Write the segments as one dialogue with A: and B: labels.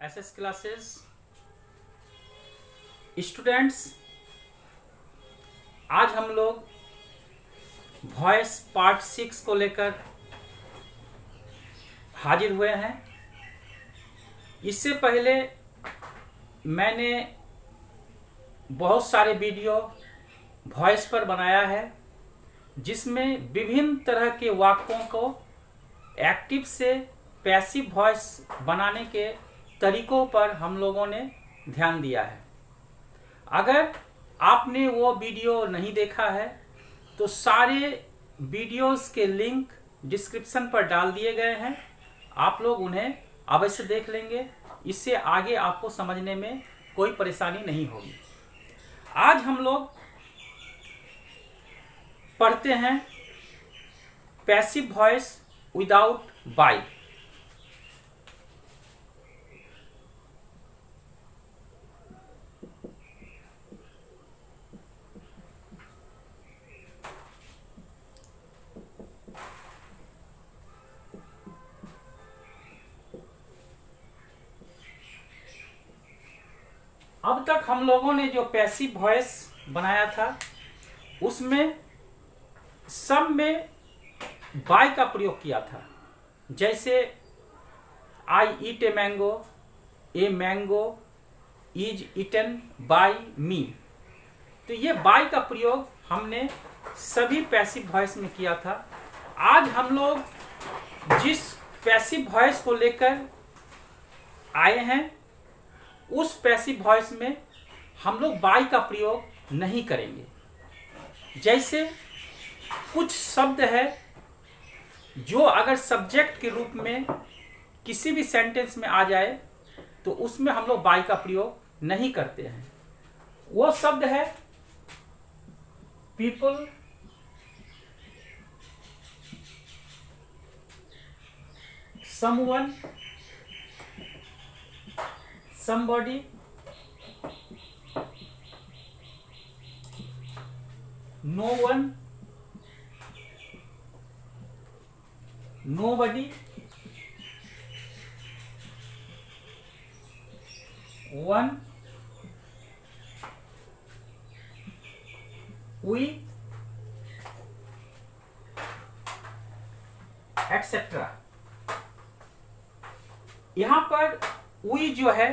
A: SS classes students, आज हम लोग वॉइस पार्ट 6 को लेकर हाजिर हुए हैं। इससे पहले मैंने बहुत सारे वीडियो वॉइस पर बनाया है, जिसमें विभिन्न तरह के वाक्यों को एक्टिव से पैसिव वॉइस बनाने के तरीकों पर हम लोगों ने ध्यान दिया है। अगर आपने वो वीडियो नहीं देखा है तो सारे वीडियोस के लिंक डिस्क्रिप्शन पर डाल दिए गए हैं, आप लोग उन्हें अवश्य देख लेंगे। इससे आगे आपको समझने में कोई परेशानी नहीं होगी। आज हम लोग पढ़ते हैं पैसिव वॉइस विदाउट बाई। अब तक हम लोगों ने जो पैसिव वॉइस बनाया था उसमें सब में बाय का प्रयोग किया था। जैसे I eat a mango is eaten by me. तो ये बाय का प्रयोग हमने सभी पैसिव वॉइस में किया था। आज हम लोग जिस पैसिव वॉइस को लेकर आए हैं उस पैसिव वॉइस में हम लोग बाय का प्रयोग नहीं करेंगे। जैसे कुछ शब्द है जो अगर सब्जेक्ट के रूप में किसी भी सेंटेंस में आ जाए तो उसमें हम लोग बाय का प्रयोग नहीं करते हैं। वो शब्द है people, someone, somebody, no one, nobody, one, we, etc. यहां पर we जो है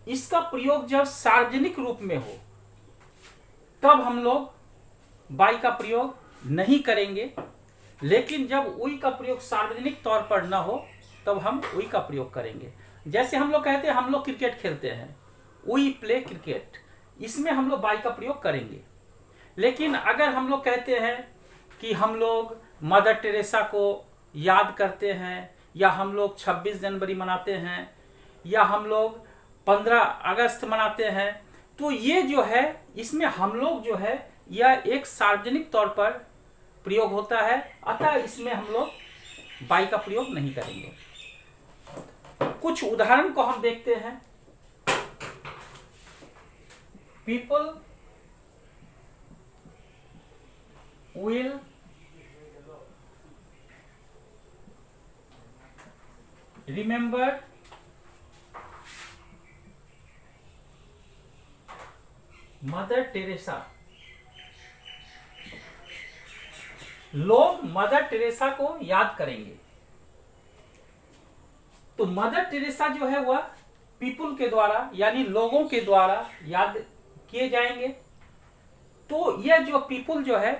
A: इसका प्रयोग जब सार्वजनिक रूप में हो तब हम लोग बाय का प्रयोग नहीं करेंगे, लेकिन जब उई का प्रयोग सार्वजनिक तौर पर न हो तब हम उई का प्रयोग करेंगे। जैसे हम लोग कहते हैं हम लोग क्रिकेट खेलते हैं, वी प्ले क्रिकेट, इसमें हम लोग बाय का प्रयोग करेंगे। लेकिन अगर हम लोग कहते हैं कि हम लोग मदर टेरेसा को याद करते हैं, या हम लोग 26 जनवरी मनाते हैं, या हम लोग 15 अगस्त मनाते हैं, तो ये जो है इसमें हम लोग जो है यह एक सार्वजनिक तौर पर प्रयोग होता है, अतः इसमें हम लोग बाय का प्रयोग नहीं करेंगे। कुछ उदाहरण को हम देखते हैं। People will remember mother Teresa. लोग मदर टेरेसा को याद करेंगे। तो मदर टेरेसा जो है वह पीपल के द्वारा यानी लोगों के द्वारा याद किए जाएंगे। तो यह जो पीपल जो है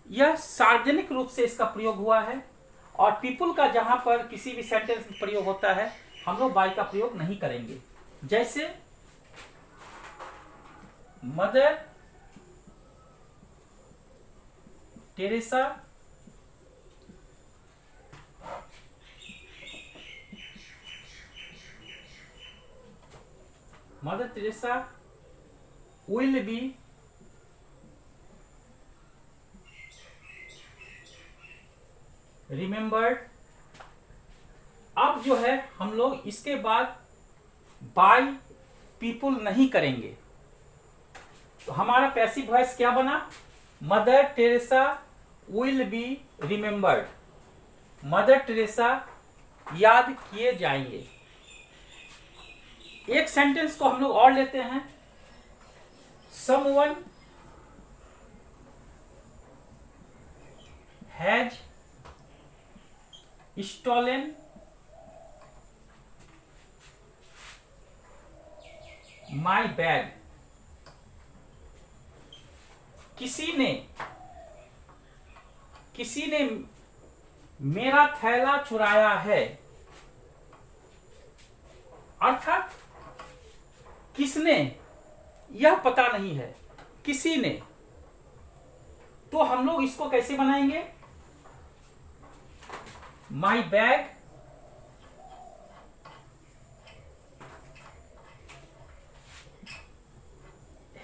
A: यह सार्वजनिक रूप से इसका प्रयोग हुआ है, और पीपल का जहां पर किसी भी सेंटेंस में प्रयोग होता है हम लोग बाय का प्रयोग नहीं करेंगे। जैसे mother Teresa will be remembered। अब जो है हम लोग इसके बाद बाय पीपल नहीं करेंगे, तो हमारा पैसिव वॉइस क्या बना? Mother Teresa will be remembered, mother Teresa याद किए जाएंगे। एक सेंटेंस को हम लोग और लेते हैं, someone has stolen my bag. किसी ने मेरा थैला चुराया है। अर्थात किसने, यह पता नहीं है, किसी ने। तो हम लोग इसको कैसे बनाएंगे? My bag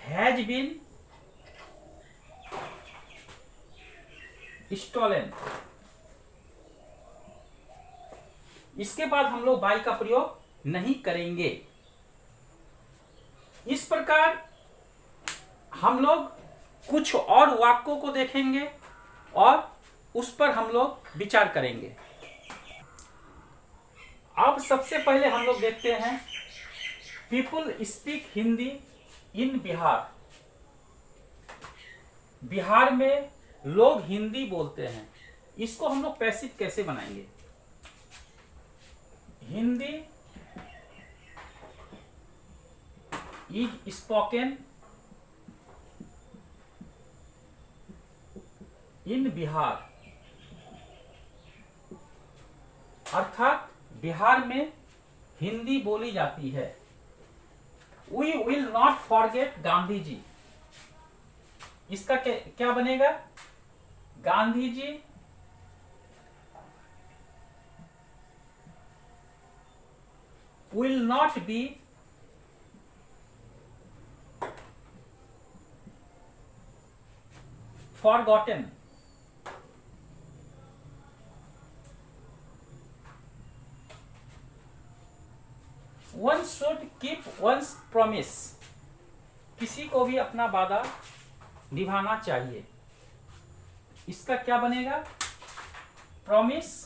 A: has been stolen. इसके बाद हम लोग बाई का प्रयोग नहीं करेंगे। इस प्रकार हम लोग कुछ और वाक्यों को देखेंगे और उस पर हम लोग विचार करेंगे। अब सबसे पहले हम लोग देखते हैं, पीपुल स्पीक हिंदी इन बिहार। बिहार में लोग हिंदी बोलते हैं। इसको हम लोग पैसिव कैसे बनाएंगे? Hindi is spoken in Bihar. अर्थात बिहार में हिंदी बोली जाती है। We will not forget Gandhi ji. इसका क्या बनेगा? Gandhi ji will not be forgotten. One should keep one's promise. किसी को भी अपना वादा निभाना चाहिए। इसका क्या बनेगा? Promise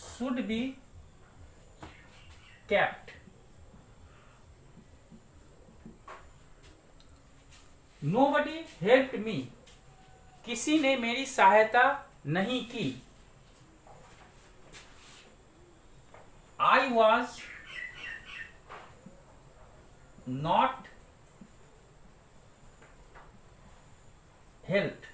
A: should be kept. Nobody helped me. किसी ने मेरी सहायता नहीं की। I was not helped.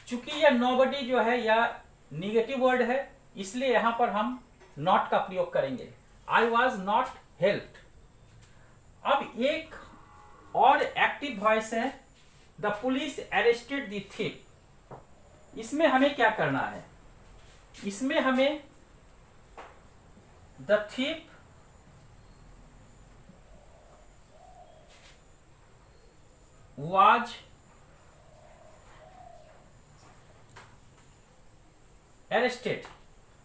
A: चूंकि यह nobody जो है यह निगेटिव वर्ड है, इसलिए यहां पर हम नॉट का प्रयोग करेंगे। I was not helped. अब एक और एक्टिव वॉइस है, the police arrested the thief. इसमें हमें क्या करना है? इसमें हमें the thief was arrested.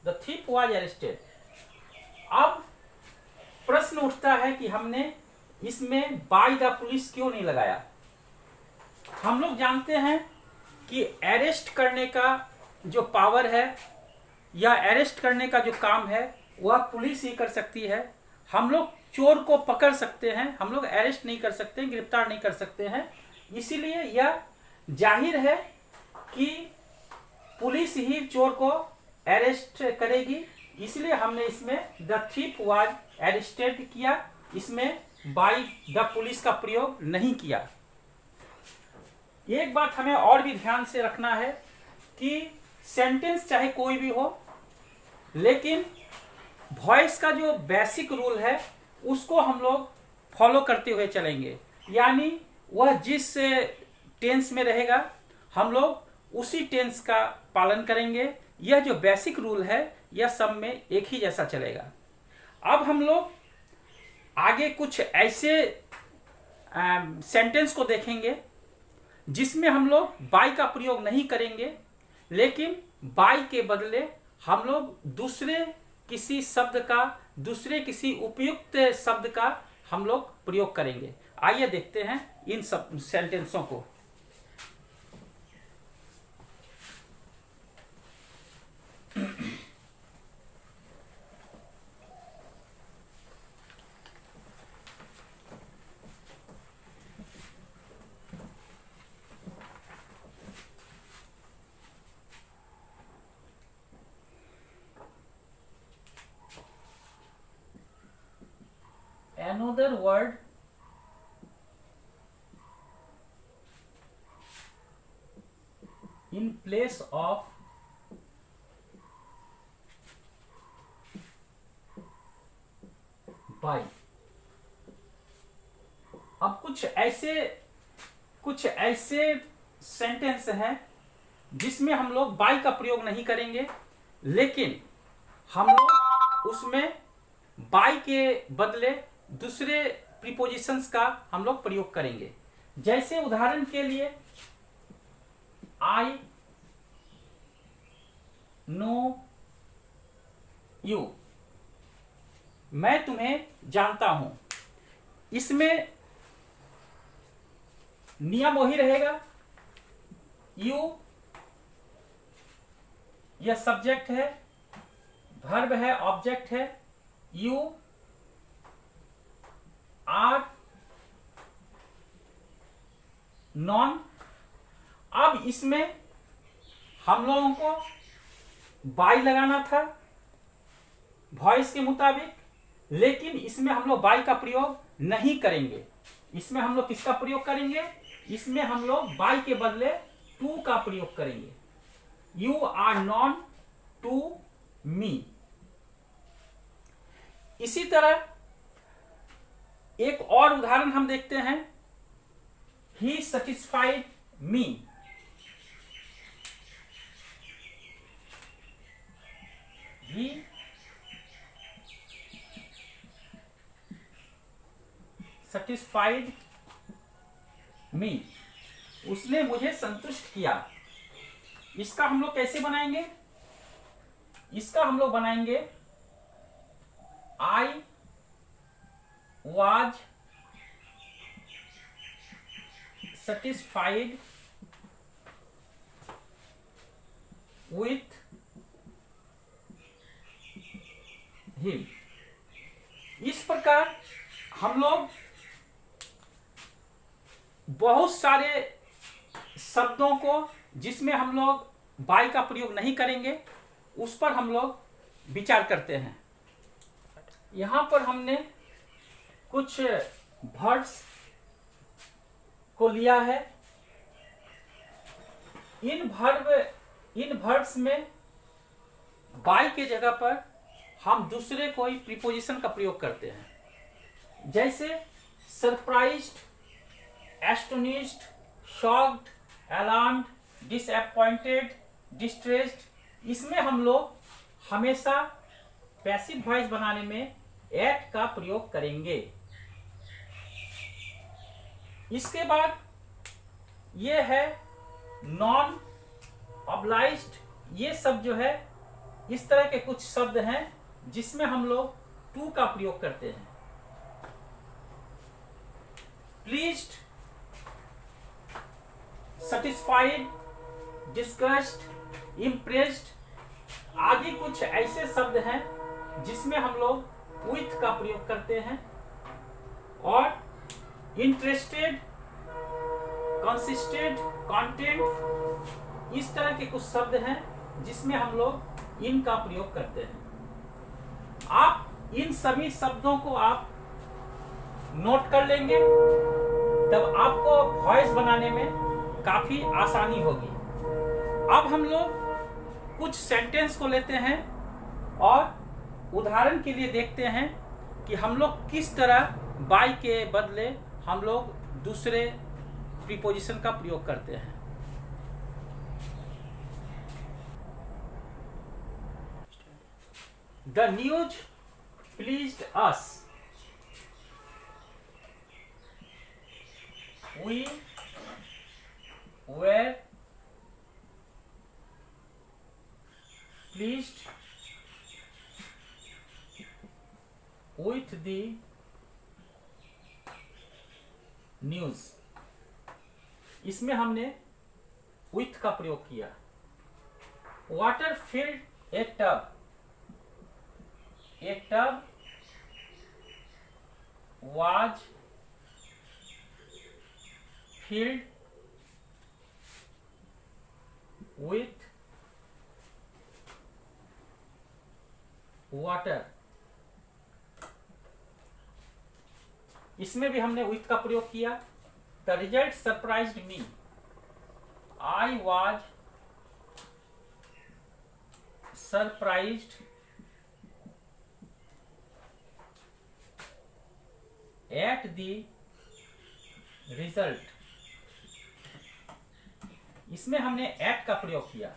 A: The thief was arrested. अब प्रश्न उठता है कि हमने इसमें बाय द पुलिस क्यों नहीं लगाया? हम लोग जानते हैं कि अरेस्ट करने का जो पावर है या अरेस्ट करने का जो काम है वह पुलिस ही कर सकती है। हम लोग चोर को पकड़ सकते हैं, हम लोग अरेस्ट नहीं कर सकते, गिरफ्तार नहीं कर सकते हैं। इसीलिए यह जाहिर है कि पुलिस ही चोर को अरेस्ट करेगी। इसलिए हमने इसमें द थीफ वाज अरेस्टेड किया, इसमें बाय द पुलिस का प्रयोग नहीं किया। एक बात हमें और भी ध्यान से रखना है कि सेंटेंस चाहे कोई भी हो, लेकिन वॉइस का जो बेसिक रूल है उसको हम लोग फॉलो करते हुए चलेंगे। यानी वह जिस टेंस में रहेगा हम लोग उसी टेंस का पालन करेंगे। यह जो बेसिक रूल है यह सब में एक ही जैसा चलेगा। अब हम लोग आगे कुछ ऐसे सेंटेंस को देखेंगे जिसमें हम लोग बाय का प्रयोग नहीं करेंगे, लेकिन बाय के बदले हम लोग दूसरे किसी शब्द का, दूसरे किसी उपयुक्त शब्द का हम लोग प्रयोग करेंगे। आइए देखते हैं इन सब सेंटेंसों को। another word in place of by। अब कुछ ऐसे सेंटेंस हैं जिसमें हम लोग बाय का प्रयोग नहीं करेंगे, लेकिन हम लोग उसमें बाय के बदले दूसरे प्रीपोजिशंस का हम लोग प्रयोग करेंगे। जैसे उदाहरण के लिए आई नो यू, मैं तुम्हें जानता हूं। इसमें नियम वही रहेगा, यू यह सब्जेक्ट है, वर्ब है, ऑब्जेक्ट है, यू आर नॉन। अब इसमें हम लोगों को बाय लगाना था वॉइस के मुताबिक, लेकिन इसमें हम लोग बाय का प्रयोग नहीं करेंगे। इसमें हम लोग किसका प्रयोग करेंगे? इसमें हम लोग बाय के बदले टू का प्रयोग करेंगे। You are known to me. इसी तरह एक और उदाहरण हम देखते हैं, ही सेटिस्फाइड मी। ही सेटिस्फाइड मी, उसने मुझे संतुष्ट किया। इसका हम लोग कैसे बनाएंगे? इसका हम लोग बनाएंगे I was satisfied with him. इस प्रकार हम लोग बहुत सारे शब्दों को जिसमें हम लोग बाय का प्रयोग नहीं करेंगे उस पर हम लोग विचार करते हैं। यहां पर हमने कुछ वर्ड्स को लिया है। इन वर्ड्स में बाय के जगह पर हम दूसरे कोई प्रीपोजिशन का प्रयोग करते हैं। जैसे surprised, astonished, shocked, alarmed, disappointed, distressed. इसमें हम लोग हमेशा पैसिव वॉइस बनाने में एट का प्रयोग करेंगे। इसके बाद ये है नॉन ऑब्लाइज्ड। ये सब जो है इस तरह के कुछ शब्द हैं जिसमें हम लोग टू का प्रयोग करते हैं। प्लीज्ड, सेटिस्फाइड, डिस्कस्ड, इम्प्रेस्ड आदि कुछ ऐसे शब्द हैं जिसमें हम लोग विथ का प्रयोग करते हैं। और इंटरेस्टेड, कंसिस्टेड, कंटेंट इस तरह के कुछ शब्द हैं जिसमें हम लोग इन का प्रयोग करते हैं। आप इन सभी शब्दों को आप नोट कर लेंगे, तब आपको वॉइस बनाने में काफी आसानी होगी। अब हम लोग कुछ सेंटेंस को लेते हैं और उदाहरण के लिए देखते हैं कि हम लोग किस तरह बाय के बदले हम लोग दूसरे प्रीपोजिशन का प्रयोग करते हैं। The news pleased us. We were pleased with the news। इसमें हमने with का प्रयोग किया। Water filled a tub। A tub was filled with water। इसमें भी हमने विथ का प्रयोग किया। The result surprised me, I was surprised at the result. इसमें हमने एट का प्रयोग किया।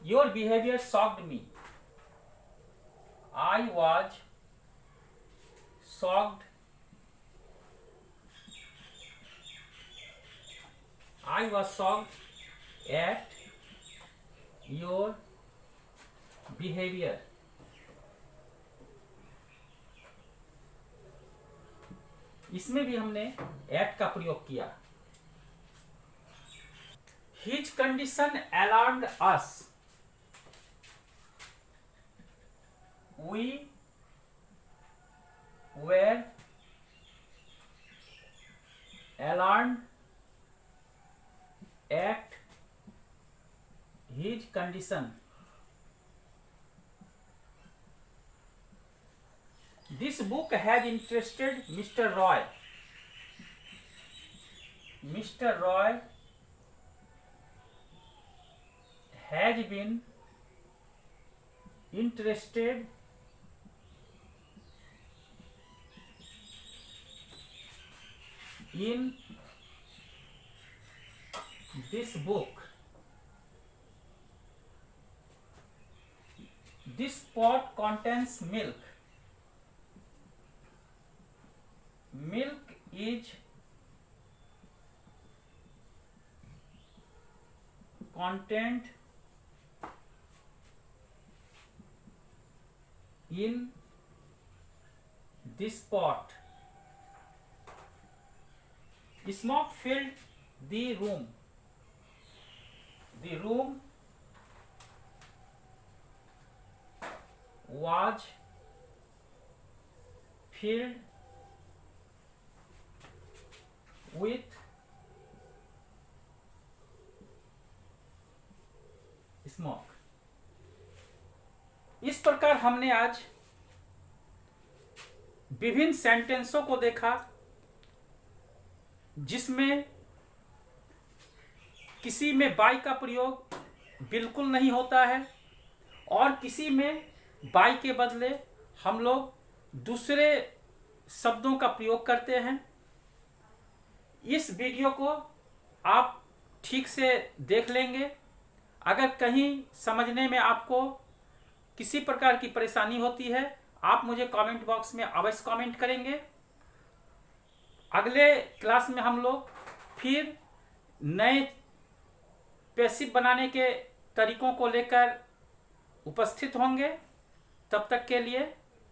A: Your behaviour shocked me, I was shocked, I was shocked at your behaviour. इसमें भी हमने एट का प्रयोग किया। His condition alarmed us, we were alarmed at his condition. This book has interested Mr. Roy. Mr. Roy has been interested in this book. This pot contains milk. Milk is contained in this pot. Smoke filled the room. The room was filled with smoke. इस प्रकार हमने आज विभिन्न सेंटेंसों को देखा जिसमें किसी में बाय का प्रयोग बिल्कुल नहीं होता है और किसी में बाय के बदले हम लोग दूसरे शब्दों का प्रयोग करते हैं। इस वीडियो को आप ठीक से देख लेंगे। अगर कहीं समझने में आपको किसी प्रकार की परेशानी होती है आप मुझे कमेंट बॉक्स में अवश्य कमेंट करेंगे। अगले क्लास में हम लोग फिर नए पैसिव बनाने के तरीकों को लेकर उपस्थित होंगे। तब तक के लिए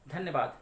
A: धन्यवाद।